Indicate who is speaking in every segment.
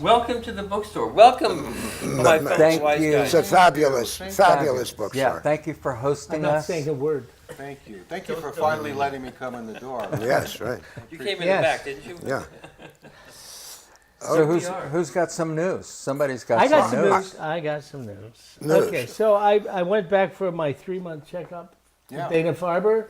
Speaker 1: Welcome to the bookstore. Welcome, my fellow
Speaker 2: Thank
Speaker 1: wise
Speaker 2: you.
Speaker 1: guys.
Speaker 3: It's a fabulous
Speaker 2: Yeah,
Speaker 3: bookstore.
Speaker 2: thank you for hosting
Speaker 4: I'm not
Speaker 2: us.
Speaker 4: saying a word.
Speaker 5: Thank you. Thank you for finally letting me come in the door.
Speaker 3: Yes, right.
Speaker 1: You came in the
Speaker 4: Yes.
Speaker 1: back, didn't you?
Speaker 3: Yeah.
Speaker 2: So
Speaker 1: NPR.
Speaker 2: who's got some news? Somebody's got
Speaker 4: I got
Speaker 2: some
Speaker 4: some
Speaker 2: news.
Speaker 4: news. I got some news.
Speaker 3: News.
Speaker 4: Okay, so I went back for my 3-month checkup
Speaker 5: Yeah.
Speaker 4: with Dana Farber.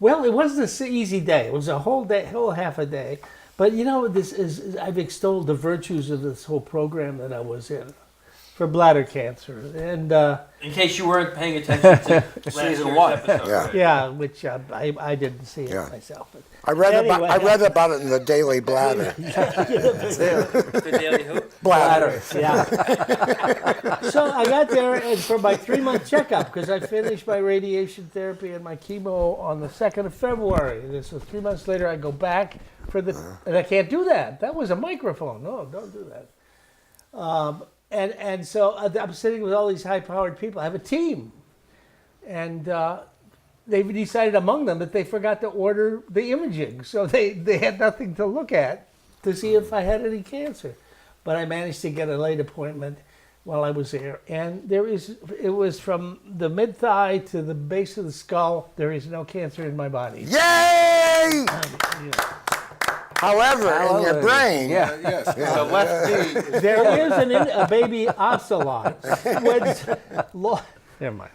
Speaker 4: Well, it wasn't an easy day. It was a whole day, whole half a day. But you know, this is I've extolled the virtues of this whole program that I was in for bladder cancer, and
Speaker 1: In case you weren't paying attention to last
Speaker 5: Season
Speaker 1: year's
Speaker 5: one.
Speaker 1: episode.
Speaker 3: Yeah.
Speaker 4: yeah, which I didn't see it
Speaker 3: Yeah.
Speaker 4: myself. But
Speaker 3: I read
Speaker 4: Anyway.
Speaker 3: about it in the Daily Bladder.
Speaker 1: The Daily Hoop.
Speaker 3: Bladder.
Speaker 4: Yeah. So I got there and for my 3-month checkup because I finished my radiation therapy and my chemo on the 2nd of February. And so 3 months later I go back for the and I can't do that. That was a microphone. No, don't do that. And so I'm sitting with all these high-powered people. I have a team, and they've decided among them that they forgot to order the imaging, so they had nothing to look at to see if I had any cancer. But I managed to get a late appointment while I was there, and it was from the mid thigh to the base of the skull. There is no cancer in my body.
Speaker 3: Yay! However, in your
Speaker 2: Hallelujah.
Speaker 3: brain,
Speaker 2: Yeah.
Speaker 5: Yes, the left knee is
Speaker 4: There is a baby ocelot. Never mind.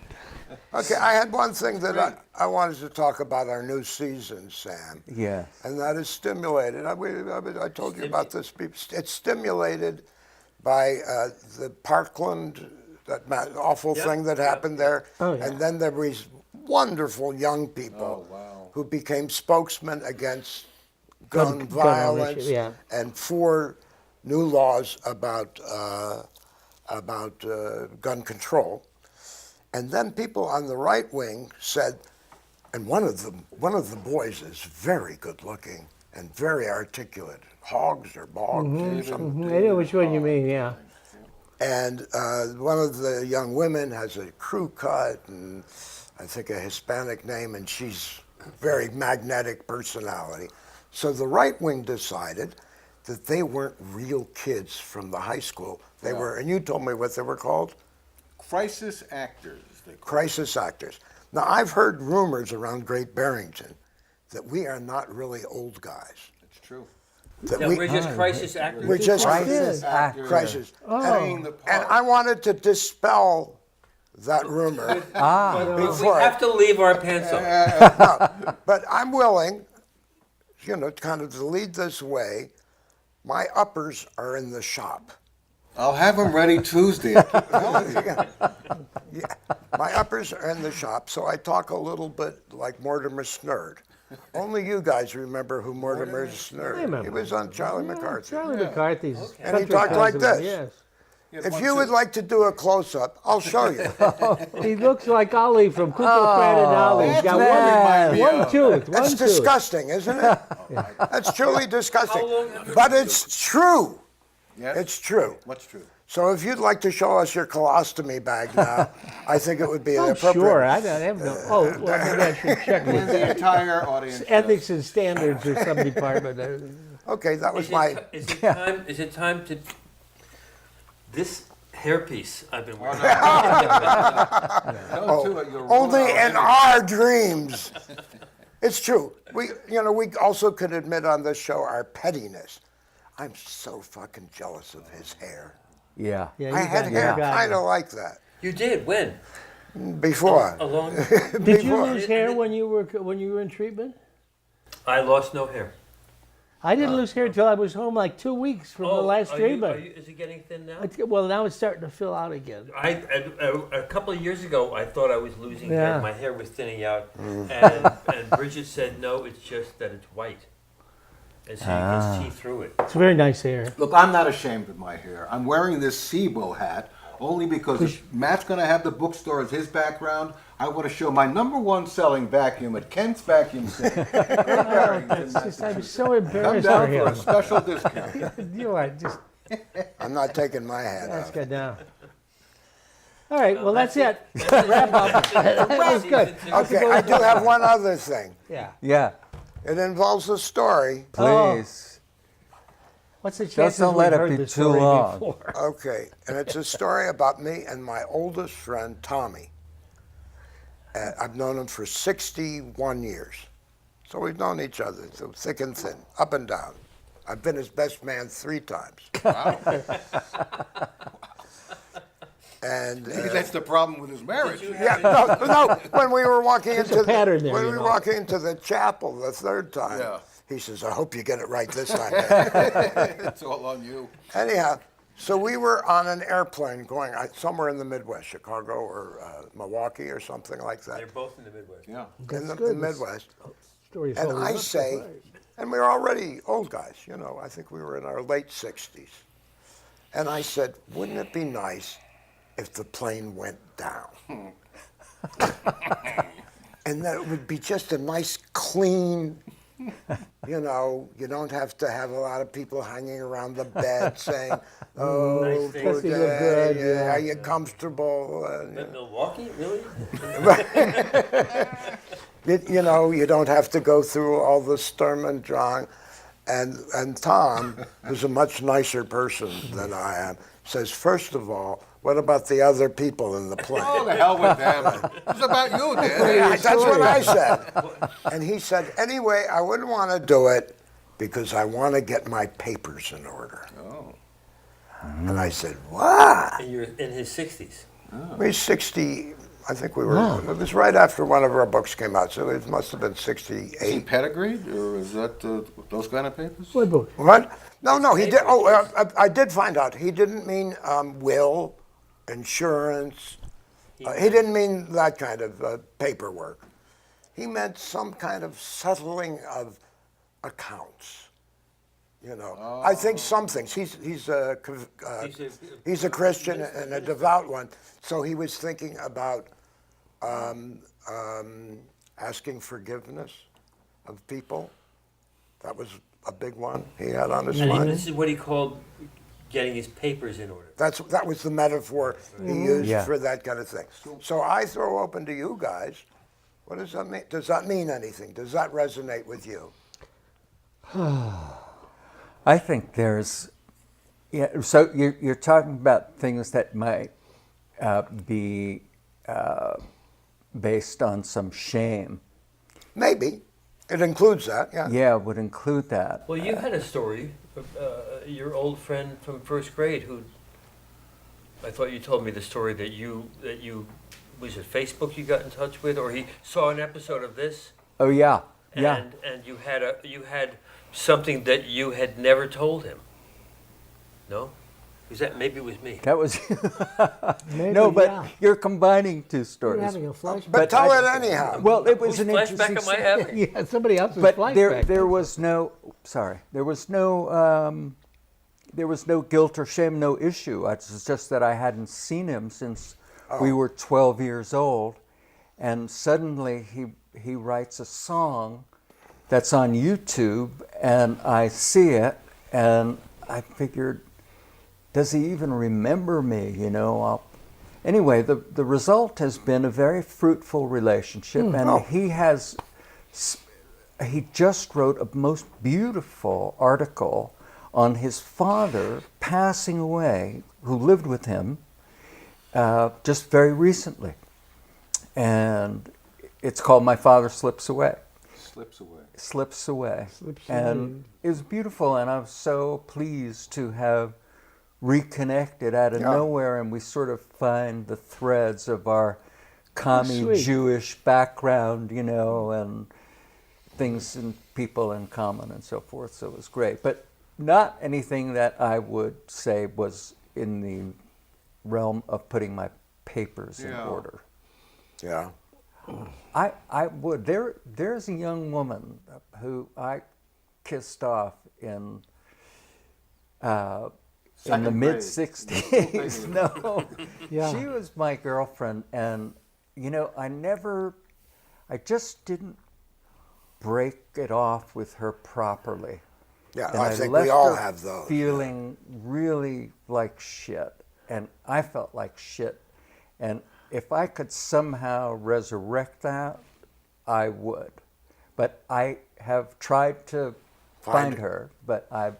Speaker 3: okay, I had one thing that I wanted to talk about our new season, Sam,
Speaker 2: Yeah.
Speaker 3: and that is stimulated. I told you about this. It's stimulated by the Parkland, awful thing that happened there,
Speaker 4: Oh, yeah.
Speaker 3: and then there was wonderful young people who became spokesmen against gun
Speaker 4: gun
Speaker 3: violence
Speaker 4: ownership, yeah.
Speaker 3: and for new laws about gun control. And then people on the right wing said, and one of the boys is very good looking and very articulate, Hogs or Boggs or something.
Speaker 4: I know which one you mean, yeah.
Speaker 3: And one of the young women has a crew cut and I think a Hispanic name, and she's a very magnetic personality. So the right wing decided that they weren't real kids from the high school. They were, and you told me what they were called?
Speaker 5: crisis actors. They call
Speaker 3: Crisis actors. Now, I've heard rumors around Great Barrington that we are not really old guys.
Speaker 5: it. It's true.
Speaker 3: That
Speaker 1: No,
Speaker 3: we,
Speaker 1: we're just crisis actors.
Speaker 3: we're just
Speaker 2: Crisis
Speaker 4: Crisis
Speaker 2: actor.
Speaker 3: crisis.
Speaker 5: Playing the
Speaker 3: And
Speaker 5: part.
Speaker 3: I wanted to dispel that rumor.
Speaker 1: But we
Speaker 3: Before
Speaker 1: have to leave our pants on.
Speaker 3: But I'm willing, kind of to lead this way. My uppers are in the shop.
Speaker 5: I'll have them ready Tuesday. I keep telling you.
Speaker 3: My uppers are in the shop, so I talk a little bit like Mortimer Snerd. Only you guys remember who Mortimer Snerd.
Speaker 4: I remember.
Speaker 3: He was on Charlie McCarthy.
Speaker 4: Charlie McCarthy's
Speaker 3: And he
Speaker 4: country
Speaker 3: talked like
Speaker 4: cousin,
Speaker 3: this.
Speaker 4: Yes.
Speaker 3: If you would like to do a close-up, I'll show you.
Speaker 4: He looks like Ollie from Cooper Pratt and Ollie. He's got
Speaker 2: man.
Speaker 4: one tooth. One
Speaker 3: That's
Speaker 4: tooth.
Speaker 3: disgusting, isn't it? That's truly disgusting. But it's true.
Speaker 5: Yes?
Speaker 3: It's true.
Speaker 5: What's true?
Speaker 3: So if you'd like to show us your colostomy bag now, I think it would be
Speaker 4: Oh,
Speaker 3: appropriate.
Speaker 4: sure. I don't have no. Oh, well, maybe I should check
Speaker 5: And
Speaker 4: with
Speaker 5: the entire audience.
Speaker 4: ethics and standards or some department.
Speaker 3: Okay, that was
Speaker 1: Is
Speaker 3: my.
Speaker 1: is it time to this hairpiece I've been wearing?
Speaker 5: Don't do it. You'll ruin
Speaker 3: Only
Speaker 5: our
Speaker 3: in
Speaker 5: image.
Speaker 3: our dreams. It's true. We also can admit on this show our pettiness. I'm so fucking jealous of his hair.
Speaker 2: Yeah.
Speaker 4: Yeah,
Speaker 3: I
Speaker 4: you
Speaker 3: had
Speaker 4: got-
Speaker 3: hair
Speaker 4: you got
Speaker 3: kind
Speaker 4: it.
Speaker 3: of like that
Speaker 1: You did when?
Speaker 3: before.
Speaker 1: Along.
Speaker 4: Did you
Speaker 3: before.
Speaker 4: lose hair when you were in treatment?
Speaker 1: I lost no hair.
Speaker 4: I didn't lose hair until I was home like 2 weeks from the last treatment.
Speaker 1: Is it getting thin now?
Speaker 4: Well, now it's starting to fill out again.
Speaker 1: A couple of years ago, I thought I was losing
Speaker 4: Yeah.
Speaker 1: hair. My hair was thinning out,
Speaker 3: Mm.
Speaker 1: and Bridget said, "No, it's just that it's white, and so you can see through it."
Speaker 4: It's very nice hair.
Speaker 5: Look, I'm not ashamed of my hair. I'm wearing this SIBO hat only because if Matt's going to have the bookstore as his background, I want to show my #1 selling vacuum at Kent's Vacuum Station.
Speaker 4: It's just, I'm so
Speaker 5: Come
Speaker 4: embarrassed for
Speaker 5: down for a
Speaker 4: him.
Speaker 5: special discount.
Speaker 4: You are just
Speaker 3: I'm not taking my hat
Speaker 4: let's
Speaker 3: off.
Speaker 4: get down. All right, well that's it. Wrap up. That was good.
Speaker 3: Okay, I do have one other thing.
Speaker 4: Yeah.
Speaker 2: Yeah.
Speaker 3: It involves a story.
Speaker 2: Please.
Speaker 4: What's the
Speaker 2: Just
Speaker 4: chances
Speaker 2: don't
Speaker 4: we've
Speaker 2: let it
Speaker 4: heard
Speaker 2: be
Speaker 4: this
Speaker 2: too
Speaker 4: story
Speaker 2: long.
Speaker 4: before?
Speaker 3: Okay, and it's a story about me and my oldest friend, Tommy. I've known him for 61 years. So we've known each other through thick and thin, up and down. I've been his best man 3 times. And
Speaker 5: Maybe that's the problem with his marriage.
Speaker 3: yeah, no. When we were walking
Speaker 4: There's
Speaker 3: into
Speaker 4: a pattern there,
Speaker 3: when
Speaker 4: you
Speaker 3: we were
Speaker 4: know.
Speaker 3: walking into the chapel the 3rd time,
Speaker 5: Yeah.
Speaker 3: he says, "I hope you get it right this time." man."
Speaker 5: It's all on you.
Speaker 3: Anyhow, so we were on an airplane going somewhere in the Midwest, Chicago or Milwaukee or something like that,
Speaker 1: They're both in the Midwest.
Speaker 5: Yeah.
Speaker 3: in the
Speaker 4: good.
Speaker 3: Midwest.
Speaker 4: Story's
Speaker 3: And
Speaker 4: holding
Speaker 3: I
Speaker 4: up,
Speaker 3: say,
Speaker 4: that's right.
Speaker 3: and we were already old guys, you know, I think we were in our late 60s. And I said, wouldn't it be nice if the plane went down? And that it would be just a nice, clean, you know, you don't have to have a lot of people hanging around the bed saying, oh,
Speaker 1: Nice things.
Speaker 3: poor
Speaker 4: Does he look
Speaker 3: dad,
Speaker 4: good?
Speaker 3: yeah,
Speaker 4: Yeah.
Speaker 3: are you comfortable?
Speaker 1: But Milwaukee, really?
Speaker 3: You know, you don't have to go through all the Sturm and Drang. And Tom, who's a much nicer person than I am, says, first of all, what about the other people in the plane?
Speaker 5: Oh, the hell with them. It's about you, Dad.
Speaker 3: Yeah, that's what I said. And he said, anyway, I wouldn't want to do it because I want to get my papers in order.
Speaker 5: Oh.
Speaker 3: And I said, what?
Speaker 1: And you're in his 60s.
Speaker 3: We're 60, I think we were, it was right after one of our books came out, so it must have been
Speaker 5: Is he
Speaker 3: 68.
Speaker 5: pedigreed, or is that those kind of papers?
Speaker 4: What book?
Speaker 3: What? No, he did. Oh, I did find out. He didn't mean will, insurance. He didn't mean that kind of paperwork. He meant some kind of settling of accounts. You know, I think some things. He's a Christian and a devout one, so he was thinking about asking forgiveness of people. That was a big one he had on his
Speaker 1: And
Speaker 3: mind.
Speaker 1: this is what he called getting his papers in order.
Speaker 3: That was the metaphor he used
Speaker 2: Yeah.
Speaker 3: for that kind of thing. So I throw open to you guys. What does that mean? Does that mean anything? Does that resonate with you?
Speaker 2: I think there's, yeah. So you're talking about things that might be based on some shame.
Speaker 3: Maybe. It includes that, yeah.
Speaker 2: Yeah, would include that.
Speaker 1: Well, you had a story of your old friend from 1st grade who, I thought you told me the story that you was it Facebook you got in touch with, or he saw an episode of this,
Speaker 2: Oh yeah, yeah.
Speaker 1: and you had something that you had never told him. No? Was that maybe it was me?
Speaker 2: That was
Speaker 4: Maybe,
Speaker 2: no, but
Speaker 4: yeah.
Speaker 2: you're combining 2
Speaker 4: You're
Speaker 2: stories.
Speaker 4: having a flashback.
Speaker 3: But tell it anyhow.
Speaker 2: Well, it was
Speaker 1: Whose
Speaker 2: an
Speaker 1: flashback
Speaker 2: interesting.
Speaker 1: am I having?
Speaker 4: Yeah, somebody else's
Speaker 2: But
Speaker 4: flashback.
Speaker 2: there was no. Sorry, there was no guilt or shame, no issue. It's just that I hadn't seen him since we were 12 years old, and suddenly he writes a song that's on YouTube, and I see it, and I figured, does he even remember me? You know. Anyway, the result has been a very fruitful relationship, and he just wrote a most beautiful article on his father passing away, who lived with him just very recently. And it's called My Father Slips Away.
Speaker 5: Slips away.
Speaker 2: Slips Away.
Speaker 4: Slips
Speaker 2: and
Speaker 4: away.
Speaker 2: it was beautiful, and I was so pleased to have reconnected out of
Speaker 3: Yeah.
Speaker 2: nowhere, and we sort of find the threads of our commie
Speaker 4: sweet.
Speaker 2: Jewish background, you know, and things and people in common and so forth. So it was great, but not anything that I would say was in the realm of putting my papers in
Speaker 5: Yeah.
Speaker 2: order.
Speaker 3: Yeah.
Speaker 2: I would. There's a young woman who I kissed off in the
Speaker 5: Second grade.
Speaker 2: mid-'60s. No,
Speaker 4: Yeah.
Speaker 2: she was my girlfriend, and you know, I just didn't break it off with her properly.
Speaker 3: Yeah,
Speaker 2: And
Speaker 3: I think
Speaker 2: left
Speaker 3: we all
Speaker 2: her
Speaker 3: have those.
Speaker 2: feeling really like shit, and I felt like shit. And if I could somehow resurrect that, I would. But I have tried to find
Speaker 3: her.
Speaker 2: her, but I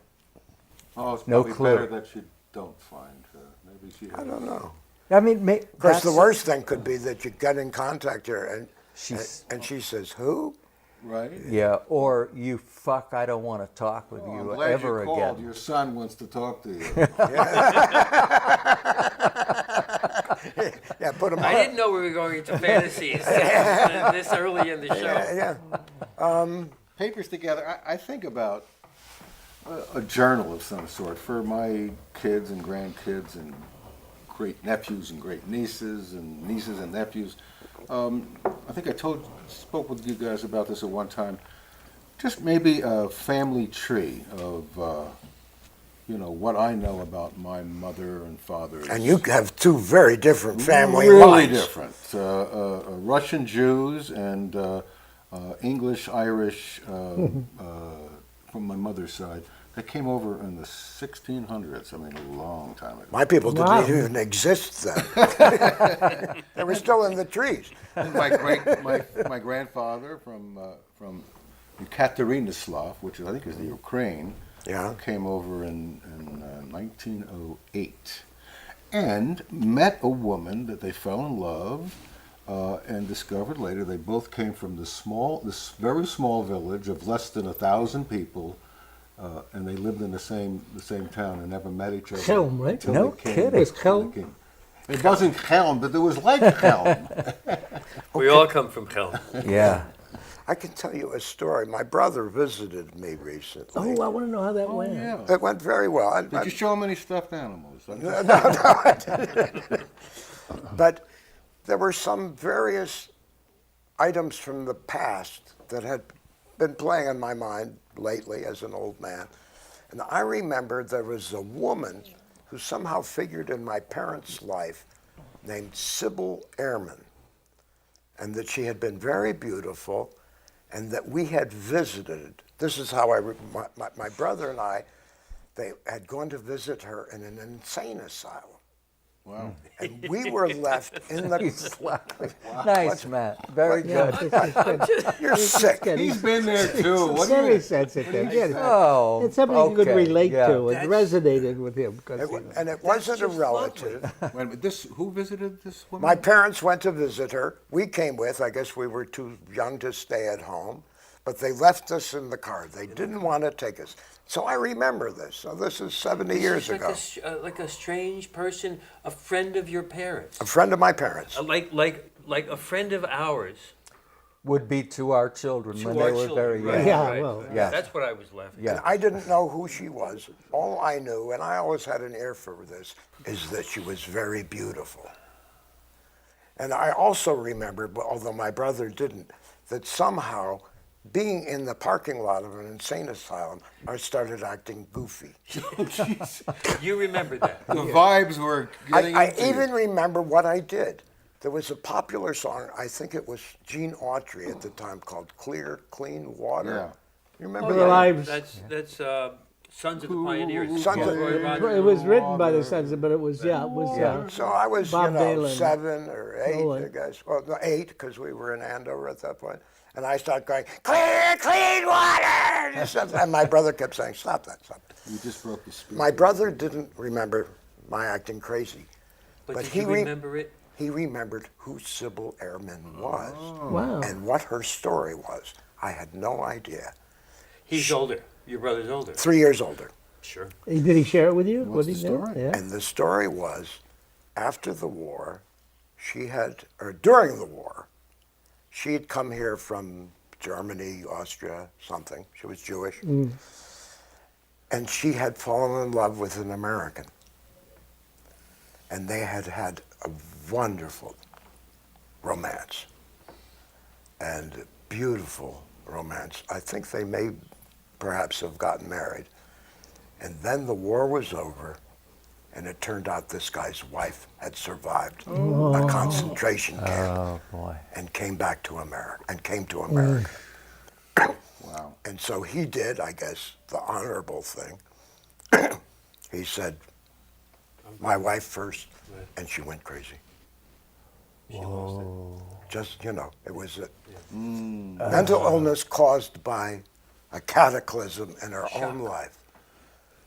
Speaker 5: Oh, it's
Speaker 2: No
Speaker 5: probably
Speaker 2: clue.
Speaker 5: better that you don't find her. Maybe she.
Speaker 3: I don't know.
Speaker 2: I mean,
Speaker 3: Of course, the worst thing could be that you get in contact with her and she says, "Who?"
Speaker 5: Right.
Speaker 2: Yeah, or you fuck, I don't want to talk with
Speaker 5: Oh, I'm
Speaker 2: you
Speaker 5: glad
Speaker 2: ever
Speaker 5: you called.
Speaker 2: again.
Speaker 5: Your son wants to talk to you.
Speaker 3: Yeah, put him
Speaker 1: I
Speaker 3: on.
Speaker 1: didn't know we were going into fantasies this early in the show.
Speaker 3: Yeah.
Speaker 5: Papers together. I think about a journal of some sort for my kids and grandkids and great nephews and great nieces and nephews. I think I spoke with you guys about this at one time. Just maybe a family tree of, what I know about my mother and father.
Speaker 3: And you have two very different family
Speaker 5: really
Speaker 3: lines.
Speaker 5: different. Russian Jews and English Irish from my mother's side. They came over in the 1600s. I mean, a long time ago.
Speaker 3: My people didn't
Speaker 4: Wow.
Speaker 3: even exist then. They were still in the trees.
Speaker 5: my grandfather from Ekaterinoslav, which I think is the Ukraine,
Speaker 3: Yeah.
Speaker 5: came over in 1908 and met a woman that they fell in love and discovered later they both came from this very small village of less than 1,000 people. And they lived in the same town and never met each other.
Speaker 4: Chelm, right?
Speaker 5: until
Speaker 2: No
Speaker 5: they came-
Speaker 2: kidding.
Speaker 4: It's Chelm?
Speaker 5: they came. It wasn't Chelm, but it was like Chelm.
Speaker 1: We all come from hell.
Speaker 2: Yeah.
Speaker 3: I can tell you a story. My brother visited me recently.
Speaker 4: Oh, I want to know how that went.
Speaker 5: Yeah.
Speaker 3: It went very well.
Speaker 5: Did you show him any stuffed animals?
Speaker 3: But there were some various items from the past that had been playing in my mind lately as an old man. And I remember there was a woman who somehow figured in my parents' life named Sybil Ehrman, and that she had been very beautiful and that we had visited. This is how my brother and I, they had gone to visit her in an insane asylum.
Speaker 5: Wow.
Speaker 3: And we were left in the.
Speaker 2: Nice, Matt. Very
Speaker 4: Yeah,
Speaker 2: good.
Speaker 4: this is good.
Speaker 3: You're sick.
Speaker 4: Good.
Speaker 5: He's been there too. What do
Speaker 4: Very
Speaker 5: you?
Speaker 4: sensitive. Yeah.
Speaker 2: Oh,
Speaker 4: It's something you could
Speaker 2: okay,
Speaker 4: relate
Speaker 2: yeah.
Speaker 4: to. It resonated with him. 'Cause,
Speaker 3: And it wasn't a
Speaker 1: just
Speaker 3: relative.
Speaker 5: Wait a minute, who visited this woman?
Speaker 3: My parents went to visit her. We came with. I guess we were too young to stay at home, but they left us in the car. They didn't want to take us. So I remember this. So this is 70 years
Speaker 1: Like
Speaker 3: ago.
Speaker 1: like a strange person, a friend of your parents.
Speaker 3: A friend of my parents.
Speaker 1: Like a friend of ours.
Speaker 2: Would be to our children
Speaker 1: To
Speaker 2: when
Speaker 1: our
Speaker 2: they were
Speaker 1: children,
Speaker 2: very
Speaker 1: right,
Speaker 2: young.
Speaker 4: Yeah,
Speaker 1: right.
Speaker 4: well,
Speaker 2: yeah.
Speaker 1: That's what I was left with.
Speaker 2: Yeah.
Speaker 3: And I didn't know who she was. All I knew, and I always had an ear for this, is that she was very beautiful. And I also remember, although my brother didn't, that somehow being in the parking lot of an insane asylum, I started acting goofy.
Speaker 1: You remember that.
Speaker 5: The vibes were getting
Speaker 3: I
Speaker 5: into you.
Speaker 3: even remember what I did. There was a popular song, I think it was Gene Autry at the time, called Clear, Clean Water.
Speaker 5: Yeah.
Speaker 3: You remember
Speaker 4: The
Speaker 3: that?
Speaker 4: Lives.
Speaker 1: That's Sons of the Pioneers.
Speaker 3: Sons of-
Speaker 1: Roy Rogers.
Speaker 4: It was written by the Sons, but it was
Speaker 2: Yeah.
Speaker 3: So I was,
Speaker 4: Bob Dylan.
Speaker 3: 7 or 8,
Speaker 4: Nolan.
Speaker 3: I guess. Well, no, 8, because we were in Andover at that point. And I started going, clear, clean water! And my brother kept saying, stop that, stop that.
Speaker 5: You just broke the speaker.
Speaker 3: My brother didn't remember my acting crazy.
Speaker 1: But
Speaker 3: But
Speaker 1: did
Speaker 3: he
Speaker 1: you remember it?
Speaker 3: He remembered who Sybil Ehrman was
Speaker 4: Wow.
Speaker 3: and what her story was. I had no idea.
Speaker 1: He's older. Your brother's older.
Speaker 3: 3 years older.
Speaker 1: Sure.
Speaker 4: Did he share it with you?
Speaker 5: What's
Speaker 4: What he
Speaker 5: the
Speaker 4: did?
Speaker 5: story?
Speaker 4: Yeah.
Speaker 3: And the story was, after the war, during the war, she had come here from Germany, Austria, something. She was Jewish. And she had fallen in love with an American. And they had had a wonderful romance. And beautiful romance. I think they may perhaps have gotten married. And then the war was over, and it turned out this guy's wife had survived a concentration camp
Speaker 2: Oh boy.
Speaker 3: and came back to America, and came to America.
Speaker 5: Wow.
Speaker 3: And so he did, I guess, the honorable thing. He said, my wife first, and she went crazy.
Speaker 1: She lost it.
Speaker 3: Just, it was a mental illness caused by a cataclysm in her own life.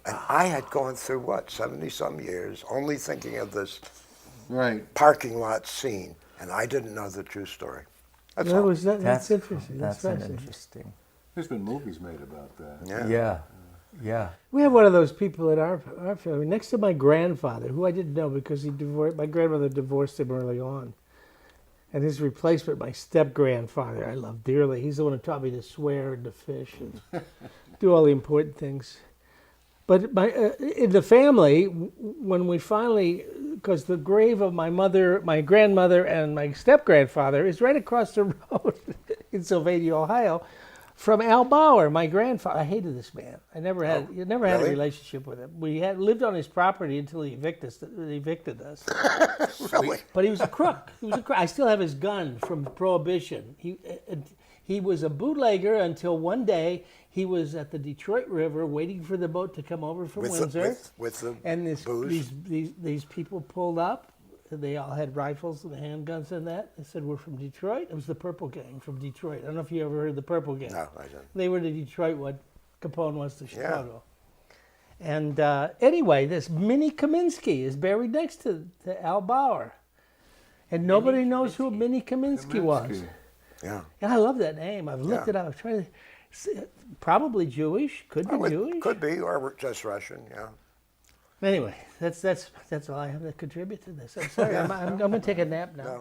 Speaker 3: And I had gone through, what, 70-some years, only thinking of this
Speaker 5: Right.
Speaker 3: parking lot scene, and I didn't know the true story. That's
Speaker 4: That
Speaker 3: all.
Speaker 4: was that's interesting.
Speaker 2: That's
Speaker 4: That's
Speaker 2: an
Speaker 4: fascinating.
Speaker 2: interesting.
Speaker 5: There's been movies made about that.
Speaker 3: Yeah.
Speaker 2: Yeah, yeah.
Speaker 4: We have one of those people at our family next to my grandfather, who I didn't know because he divorced. My grandmother divorced him early on, and his replacement, my step grandfather, I love dearly. He's the one who taught me to swear and to fish and do all the important things. But in the family, when we finally, because the grave of my mother, my grandmother, and my step grandfather is right across the road in Sylvania, Ohio, from Al Bauer, my grandfather. I hated this man. I never had had a
Speaker 3: really?
Speaker 4: relationship with him. We had lived on his property until he evicted us.
Speaker 3: Really?
Speaker 4: But he was a crook. He was a crook. I still have his gun from Prohibition. He was a bootlegger until one day he was at the Detroit River waiting for the boat to come over from Windsor.
Speaker 3: With the
Speaker 4: And
Speaker 3: booze?
Speaker 4: these people pulled up. They all had rifles and handguns and that. They said, "We're from Detroit." It was the Purple Gang from Detroit. I don't know if you ever heard of the Purple Gang.
Speaker 3: No, I didn't.
Speaker 4: They were to Detroit what Capone was to Chicago. And anyway, this Minnie Kaminsky is buried next to Al Bauer. And nobody knows who Minnie Kaminsky was.
Speaker 5: Kaminsky.
Speaker 3: Yeah.
Speaker 4: And I love that name. I've looked
Speaker 3: Yeah.
Speaker 4: it up. I was trying to, probably Jewish. Could be
Speaker 3: Probably
Speaker 4: Jewish.
Speaker 3: could be, or just Russian, yeah.
Speaker 4: Anyway, that's all I have to contribute to this. I'm sorry. I'm going to take a nap now.
Speaker 3: No.